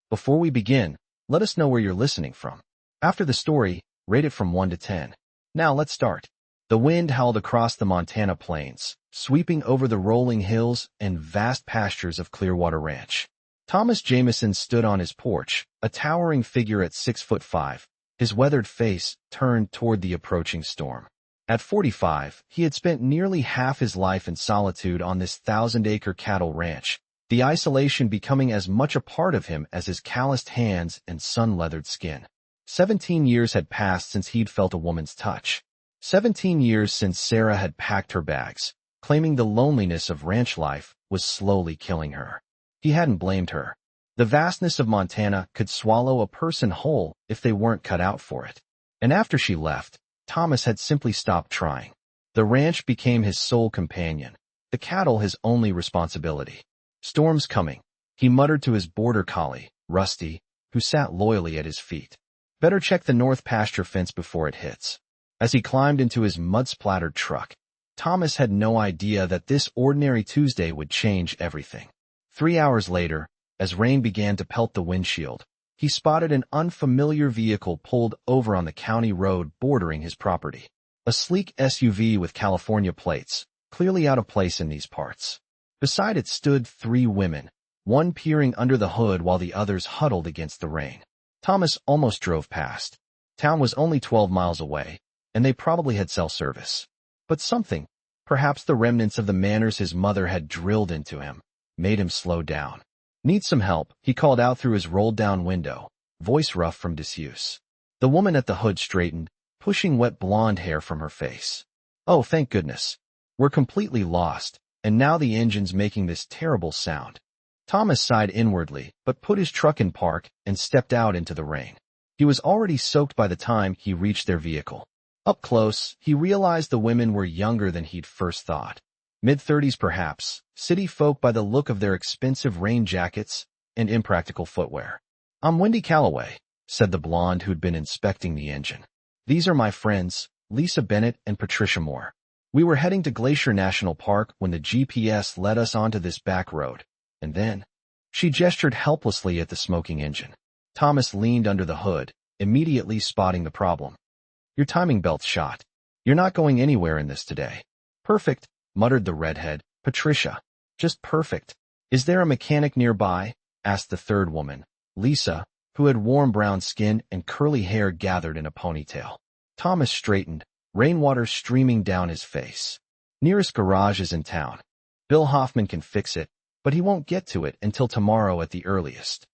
Before we begin, let us know where you're listening from. After the story, rate it from 1 to 10. Now let's start. The wind howled across the Montana plains, sweeping over the rolling hills and vast pastures of Clearwater Ranch. Thomas Jamieson stood on his porch, a towering figure at 6'5", his weathered face turned toward the approaching storm. At 45, he had spent nearly half his life in solitude on this 1,000-acre cattle ranch, the isolation becoming as much a part of him as his calloused hands and sun-leathered skin. 17 years had passed since he'd felt a woman's touch. 17 years since Sarah had packed her bags, claiming the loneliness of ranch life was slowly killing her. He hadn't blamed her. The vastness of Montana could swallow a person whole if they weren't cut out for it. And after she left, Thomas had simply stopped trying. The ranch became his sole companion, the cattle his only responsibility. Storm's coming, he muttered to his border collie, Rusty, who sat loyally at his feet. Better check the north pasture fence before it hits. As he climbed into his mud-splattered truck, Thomas had no idea that this ordinary Tuesday would change everything. 3 hours later, as rain began to pelt the windshield, he spotted an unfamiliar vehicle pulled over on the county road bordering his property. A sleek SUV with California plates, clearly out of place in these parts. Beside it stood 3 women, one peering under the hood while the others huddled against the rain. Thomas almost drove past. Town was only 12 miles away, and they probably had cell service. But something, perhaps the remnants of the manners his mother had drilled into him, made him slow down. Need some help, he called out through his rolled-down window, voice rough from disuse. The woman at the hood straightened, pushing wet blonde hair from her face. Oh, thank goodness. We're completely lost, and now the engine's making this terrible sound. Thomas sighed inwardly, but put his truck in park and stepped out into the rain. He was already soaked by the time he reached their vehicle. Up close, he realized the women were younger than he'd first thought. Mid-30s perhaps, city folk by the look of their expensive rain jackets and impractical footwear. I'm Wendy Calloway, said the blonde who'd been inspecting the engine. These are my friends, Lisa Bennett and Patricia Moore. We were heading to Glacier National Park when the GPS led us onto this back road, and then she gestured helplessly at the smoking engine. Thomas leaned under the hood, immediately spotting the problem. Your timing belt's shot. You're not going anywhere in this today. Perfect, muttered the redhead, Patricia. Just perfect. Is there a mechanic nearby? Asked the third woman, Lisa, who had warm brown skin and curly hair gathered in a ponytail. Thomas straightened, rainwater streaming down his face. Nearest garage is in town. Bill Hoffman can fix it, but he won't get to it until tomorrow at the earliest.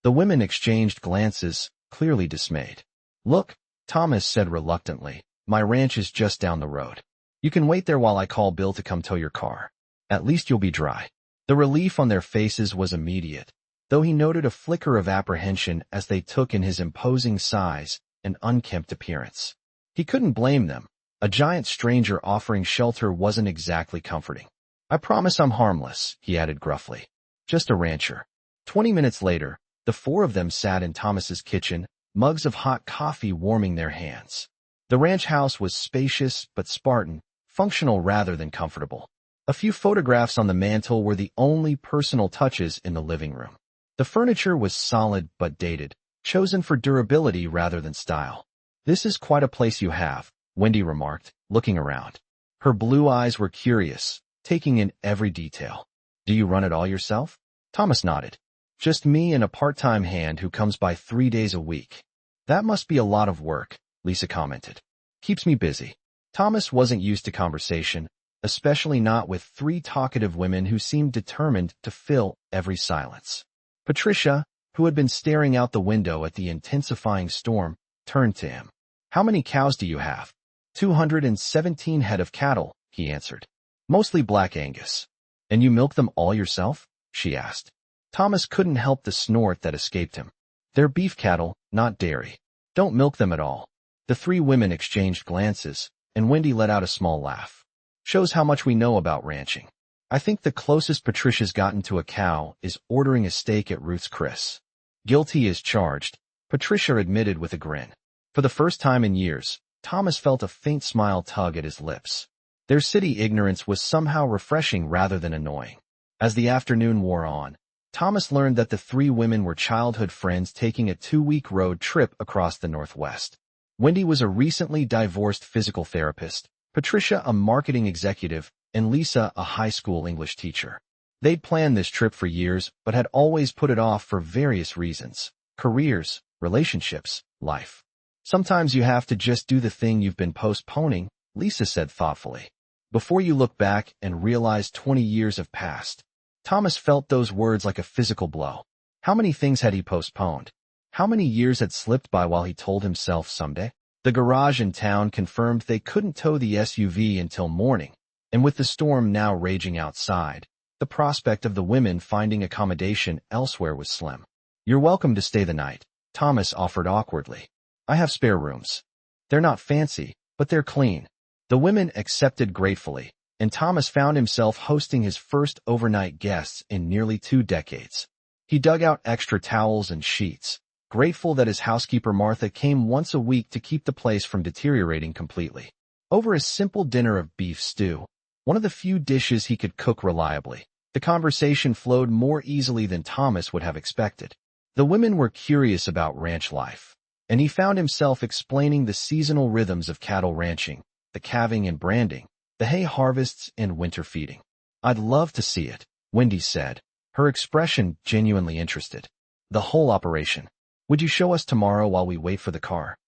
The women exchanged glances, clearly dismayed. Look, Thomas said reluctantly, my ranch is just down the road. You can wait there while I call Bill to come tow your car. At least you'll be dry. The relief on their faces was immediate, though he noted a flicker of apprehension as they took in his imposing size and unkempt appearance. He couldn't blame them. A giant stranger offering shelter wasn't exactly comforting. I promise I'm harmless, he added gruffly. Just a rancher. 20 minutes later, the 4 of them sat in Thomas's kitchen, mugs of hot coffee warming their hands. The ranch house was spacious but Spartan, functional rather than comfortable. A few photographs on the mantel were the only personal touches in the living room. The furniture was solid but dated, chosen for durability rather than style. This is quite a place you have, Wendy remarked, looking around. Her blue eyes were curious, taking in every detail. Do you run it all yourself? Thomas nodded. Just me and a part-time hand who comes by 3 days a week. That must be a lot of work, Lisa commented. Keeps me busy. Thomas wasn't used to conversation, especially not with 3 talkative women who seemed determined to fill every silence. Patricia, who had been staring out the window at the intensifying storm, turned to him. How many cows do you have? 217 head of cattle, he answered. Mostly Black Angus. And you milk them all yourself? She asked. Thomas couldn't help the snort that escaped him. They're beef cattle, not dairy. Don't milk them at all. The 3 women exchanged glances, and Wendy let out a small laugh. Shows how much we know about ranching. I think the closest Patricia's gotten to a cow is ordering a steak at Ruth's Chris. Guilty as charged, Patricia admitted with a grin. For the first time in years, Thomas felt a faint smile tug at his lips. Their city ignorance was somehow refreshing rather than annoying. As the afternoon wore on, Thomas learned that the three women were childhood friends taking a 2-week road trip across the Northwest. Wendy was a recently divorced physical therapist, Patricia a marketing executive, and Lisa a high school English teacher. They'd planned this trip for years, but had always put it off for various reasons: careers, relationships, life. Sometimes you have to just do the thing you've been postponing, Lisa said thoughtfully, before you look back and realize 20 years have passed. Thomas felt those words like a physical blow. How many things had he postponed? How many years had slipped by while he told himself someday? The garage in town confirmed they couldn't tow the SUV until morning, and with the storm now raging outside, the prospect of the women finding accommodation elsewhere was slim. "You're welcome to stay the night," Thomas offered awkwardly. "I have spare rooms. They're not fancy, but they're clean." The women accepted gratefully, and Thomas found himself hosting his first overnight guests in nearly 2 decades. He dug out extra towels and sheets, grateful that his housekeeper Martha came once a week to keep the place from deteriorating completely. Over a simple dinner of beef stew, one of the few dishes he could cook reliably, the conversation flowed more easily than Thomas would have expected. The women were curious about ranch life, and he found himself explaining the seasonal rhythms of cattle ranching, the calving and branding, the hay harvests and winter feeding. "I'd love to see it," Wendy said, her expression genuinely interested. "The whole operation. Would you show us tomorrow while we wait for the car?"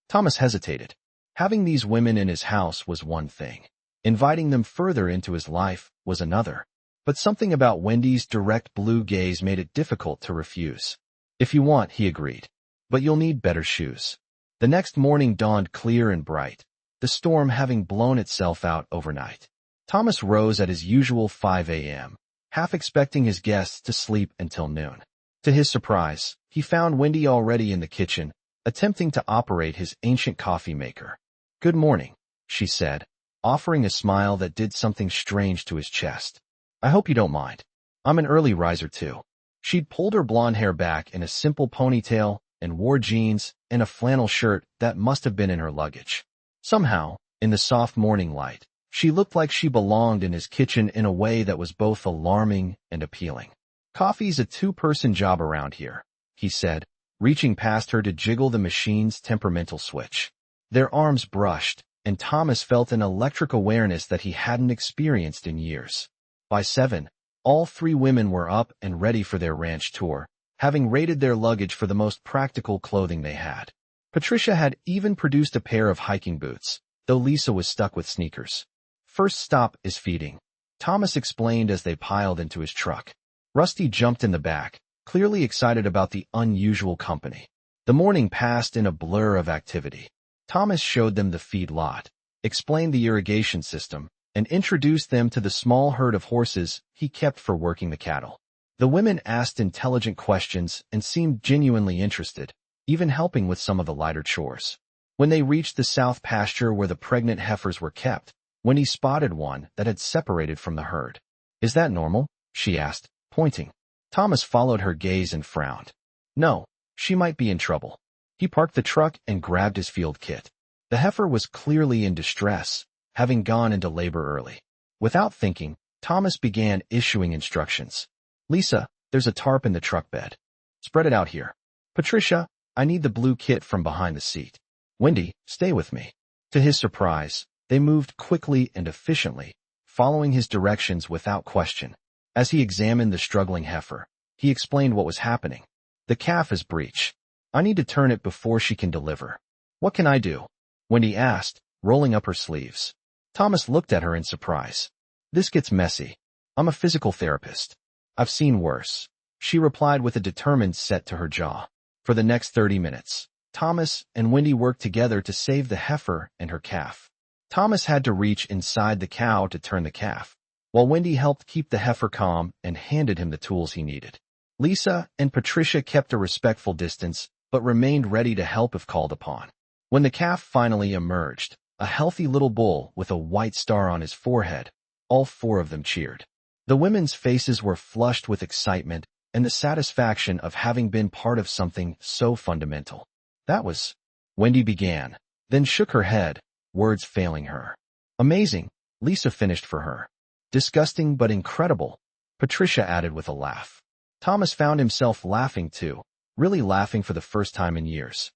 Thomas hesitated. Having these women in his house was one thing. Inviting them further into his life was another. But something about Wendy's direct blue gaze made it difficult to refuse. "If you want," he agreed. "But you'll need better shoes." The next morning dawned clear and bright, the storm having blown itself out overnight. Thomas rose at his usual 5 a.m., half expecting his guests to sleep until noon. To his surprise, he found Wendy already in the kitchen, attempting to operate his ancient coffee maker. "Good morning," she said, offering a smile that did something strange to his chest. "I hope you don't mind. I'm an early riser too." She'd pulled her blonde hair back in a simple ponytail and wore jeans and a flannel shirt that must have been in her luggage. Somehow, in the soft morning light, she looked like she belonged in his kitchen in a way that was both alarming and appealing. "Coffee's a 2-person job around here," he said, reaching past her to jiggle the machine's temperamental switch. Their arms brushed, and Thomas felt an electric awareness that he hadn't experienced in years. By 7, all 3 women were up and ready for their ranch tour, having raided their luggage for the most practical clothing they had. Patricia had even produced a pair of hiking boots, though Lisa was stuck with sneakers. "First stop is feeding," Thomas explained as they piled into his truck. Rusty jumped in the back, clearly excited about the unusual company. The morning passed in a blur of activity. Thomas showed them the feed lot, explained the irrigation system, and introduced them to the small herd of horses he kept for working the cattle. The women asked intelligent questions and seemed genuinely interested, even helping with some of the lighter chores. When they reached the south pasture where the pregnant heifers were kept, Wendy spotted one that had separated from the herd. "Is that normal?" she asked, pointing. Thomas followed her gaze and frowned. "No, she might be in trouble." He parked the truck and grabbed his field kit. The heifer was clearly in distress, having gone into labor early. Without thinking, Thomas began issuing instructions. "Lisa, there's a tarp in the truck bed. Spread it out here. Patricia, I need the blue kit from behind the seat. Wendy, stay with me." To his surprise, they moved quickly and efficiently, following his directions without question. As he examined the struggling heifer, he explained what was happening. "The calf is breech. I need to turn it before she can deliver." "What can I do?" Wendy asked, rolling up her sleeves. Thomas looked at her in surprise. "This gets messy. I'm a physical therapist. I've seen worse," she replied with a determined set to her jaw. For the next 30 minutes, Thomas and Wendy worked together to save the heifer and her calf. Thomas had to reach inside the cow to turn the calf, while Wendy helped keep the heifer calm and handed him the tools he needed. Lisa and Patricia kept a respectful distance, but remained ready to help if called upon. When the calf finally emerged, a healthy little bull with a white star on his forehead, all 4 of them cheered. The women's faces were flushed with excitement and the satisfaction of having been part of something so fundamental. "That was," Wendy began, then shook her head, words failing her. "Amazing," Lisa finished for her. "Disgusting but incredible," Patricia added with a laugh. Thomas found himself laughing too, really laughing for the first time in years.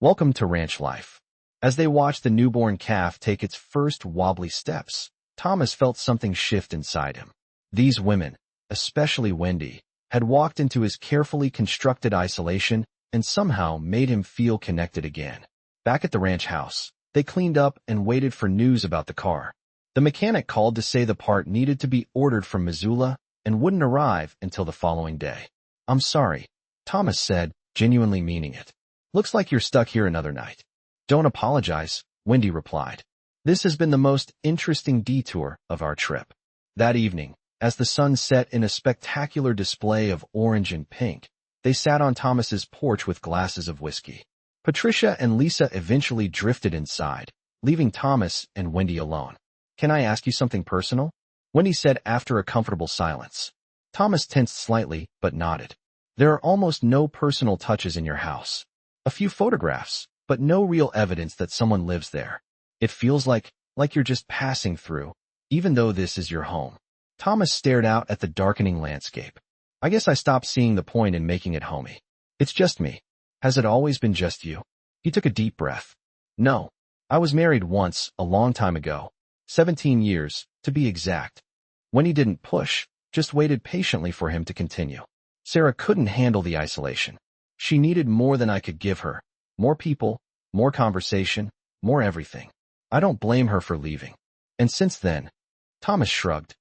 Welcome to ranch life. As they watched the newborn calf take its first wobbly steps, Thomas felt something shift inside him. These women, especially Wendy, had walked into his carefully constructed isolation and somehow made him feel connected again. Back at the ranch house, they cleaned up and waited for news about the car. The mechanic called to say the part needed to be ordered from Missoula and wouldn't arrive until the following day. I'm sorry, Thomas said, genuinely meaning it. Looks like you're stuck here another night. Don't apologize, Wendy replied. This has been the most interesting detour of our trip. That evening, as the sun set in a spectacular display of orange and pink, they sat on Thomas's porch with glasses of whiskey. Patricia and Lisa eventually drifted inside, leaving Thomas and Wendy alone. Can I ask you something personal? Wendy said after a comfortable silence. Thomas tensed slightly, but nodded. There are almost no personal touches in your house. A few photographs, but no real evidence that someone lives there. It feels like you're just passing through, even though this is your home. Thomas stared out at the darkening landscape. I guess I stopped seeing the point in making it homey. It's just me. Has it always been just you? He took a deep breath. No. I was married once, a long time ago. 17 years, to be exact. When he didn't push, just waited patiently for him to continue. Sarah couldn't handle the isolation. She needed more than I could give her. More people, more conversation, more everything. I don't blame her for leaving. And since then, Thomas shrugged.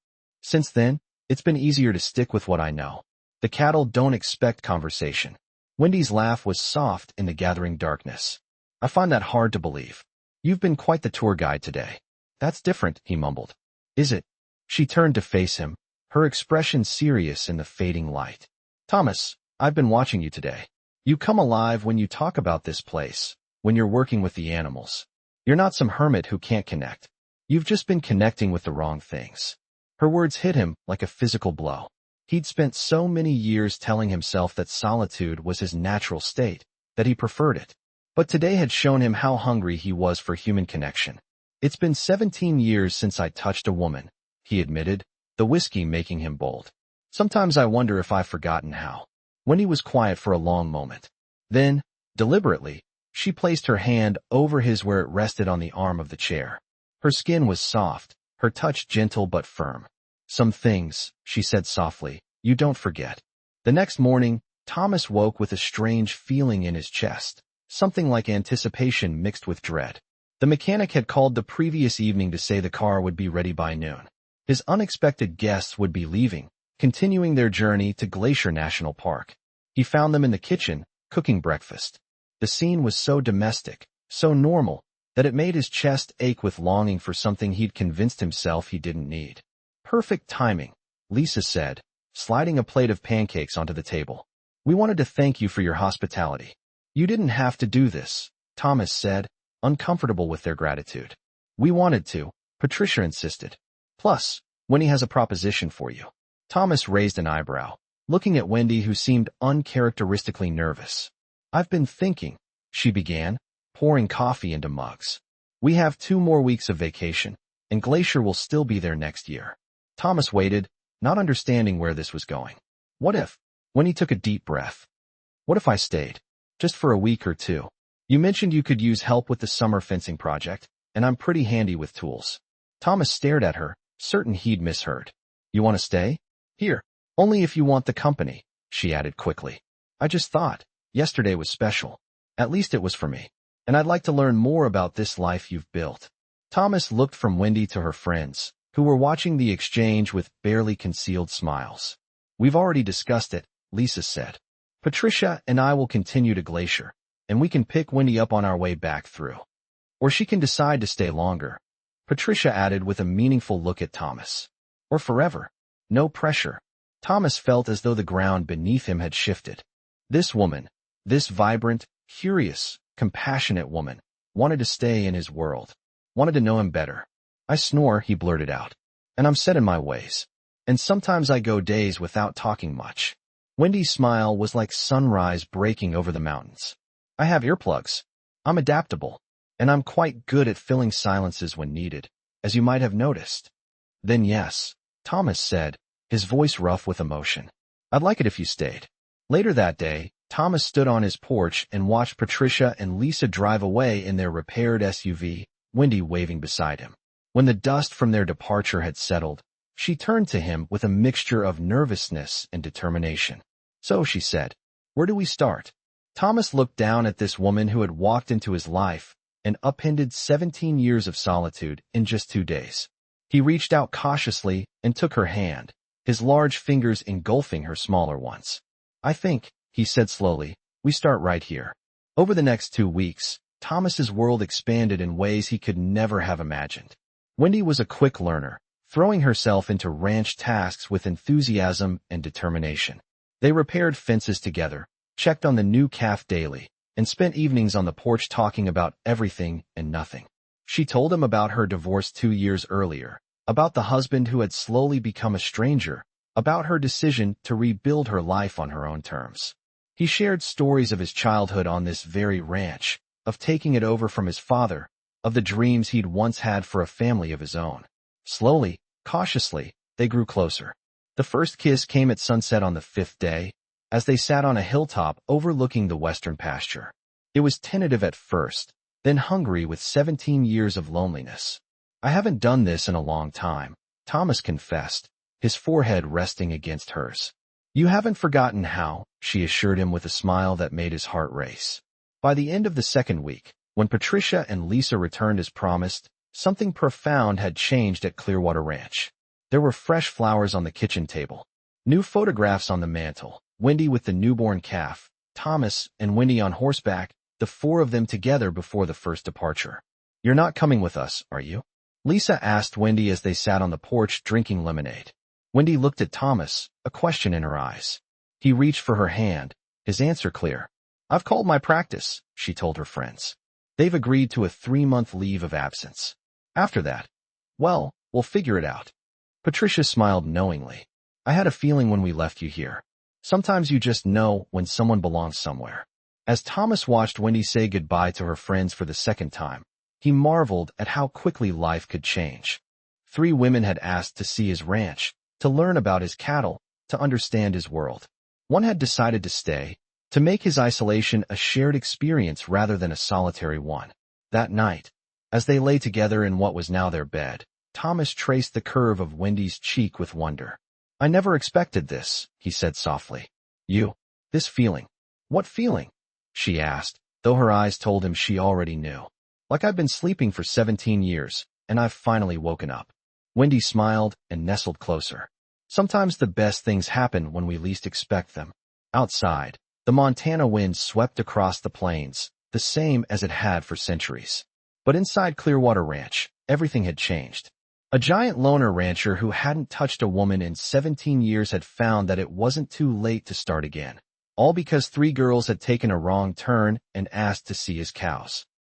Since then, it's been easier to stick with what I know. The cattle don't expect conversation. Wendy's laugh was soft in the gathering darkness. I find that hard to believe. You've been quite the tour guide today. That's different, he mumbled. Is it? She turned to face him, her expression serious in the fading light. Thomas, I've been watching you today. You come alive when you talk about this place, when you're working with the animals. You're not some hermit who can't connect. You've just been connecting with the wrong things. Her words hit him like a physical blow. He'd spent so many years telling himself that solitude was his natural state, that he preferred it. But today had shown him how hungry he was for human connection. It's been 17 years since I touched a woman, he admitted, the whiskey making him bold. Sometimes I wonder if I've forgotten how. Wendy was quiet for a long moment. Then, deliberately, she placed her hand over his where it rested on the arm of the chair. Her skin was soft, her touch gentle but firm. Some things, she said softly, you don't forget. The next morning, Thomas woke with a strange feeling in his chest, something like anticipation mixed with dread. The mechanic had called the previous evening to say the car would be ready by noon. His unexpected guests would be leaving, continuing their journey to Glacier National Park. He found them in the kitchen, cooking breakfast. The scene was so domestic, so normal, that it made his chest ache with longing for something he'd convinced himself he didn't need. Perfect timing, Lisa said, sliding a plate of pancakes onto the table. We wanted to thank you for your hospitality. You didn't have to do this, Thomas said, uncomfortable with their gratitude. We wanted to, Patricia insisted. Plus, Wendy has a proposition for you. Thomas raised an eyebrow, looking at Wendy who seemed uncharacteristically nervous. I've been thinking, she began, pouring coffee into mugs. We have 2 more weeks of vacation, and Glacier will still be there next year. Thomas waited, not understanding where this was going. What if? Wendy took a deep breath. What if I stayed? Just for a week or 2. You mentioned you could use help with the summer fencing project, and I'm pretty handy with tools. Thomas stared at her, certain he'd misheard. You want to stay? Here. Only if you want the company, she added quickly. I just thought, yesterday was special. At least it was for me. And I'd like to learn more about this life you've built. Thomas looked from Wendy to her friends, who were watching the exchange with barely concealed smiles. We've already discussed it, Lisa said. Patricia and I will continue to Glacier, and we can pick Wendy up on our way back through. Or she can decide to stay longer, Patricia added with a meaningful look at Thomas. Or forever. No pressure. Thomas felt as though the ground beneath him had shifted. This woman, this vibrant, curious, compassionate woman, wanted to stay in his world, wanted to know him better. I snore, he blurted out. And I'm set in my ways. And sometimes I go days without talking much. Wendy's smile was like sunrise breaking over the mountains. I have earplugs. I'm adaptable. And I'm quite good at filling silences when needed, as you might have noticed. Then yes, Thomas said, his voice rough with emotion. I'd like it if you stayed. Later that day, Thomas stood on his porch and watched Patricia and Lisa drive away in their repaired SUV, Wendy waving beside him. When the dust from their departure had settled, she turned to him with a mixture of nervousness and determination. So, she said, where do we start? Thomas looked down at this woman who had walked into his life and upended 17 years of solitude in just 2 days. He reached out cautiously and took her hand, his large fingers engulfing her smaller ones. I think, he said slowly, we start right here. Over the next 2 weeks, Thomas's world expanded in ways he could never have imagined. Wendy was a quick learner, throwing herself into ranch tasks with enthusiasm and determination. They repaired fences together, checked on the new calf daily, and spent evenings on the porch talking about everything and nothing. She told him about her divorce 2 years earlier, about the husband who had slowly become a stranger, about her decision to rebuild her life on her own terms. He shared stories of his childhood on this very ranch, of taking it over from his father, of the dreams he'd once had for a family of his own. Slowly, cautiously, they grew closer. The first kiss came at sunset on the 5th day, as they sat on a hilltop overlooking the western pasture. It was tentative at first, then hungry with 17 years of loneliness. I haven't done this in a long time, Thomas confessed, his forehead resting against hers. You haven't forgotten how, she assured him with a smile that made his heart race. By the end of the 2nd week, when Patricia and Lisa returned as promised, something profound had changed at Clearwater Ranch. There were fresh flowers on the kitchen table, new photographs on the mantel, Wendy with the newborn calf, Thomas and Wendy on horseback, the 4 of them together before the first departure. You're not coming with us, are you? Lisa asked Wendy as they sat on the porch drinking lemonade. Wendy looked at Thomas, a question in her eyes. He reached for her hand, his answer clear. I've called my practice, she told her friends. They've agreed to a 3-month leave of absence. After that, well, we'll figure it out. Patricia smiled knowingly. I had a feeling when we left you here. Sometimes you just know when someone belongs somewhere. As Thomas watched Wendy say goodbye to her friends for the 2nd time, he marveled at how quickly life could change. 3 women had asked to see his ranch, to learn about his cattle, to understand his world. One had decided to stay, to make his isolation a shared experience rather than a solitary one. That night, as they lay together in what was now their bed, Thomas traced the curve of Wendy's cheek with wonder. I never expected this, he said softly. This feeling. What feeling? She asked, though her eyes told him she already knew. Like I've been sleeping for 17 years, and I've finally woken up. Wendy smiled and nestled closer. Sometimes the best things happen when we least expect them. Outside, the Montana wind swept across the plains, the same as it had for centuries. But inside Clearwater Ranch, everything had changed. A giant loner rancher who hadn't touched a woman in 17 years had found that it wasn't too late to start again. All because 3 girls had taken a wrong turn and asked to see his cows.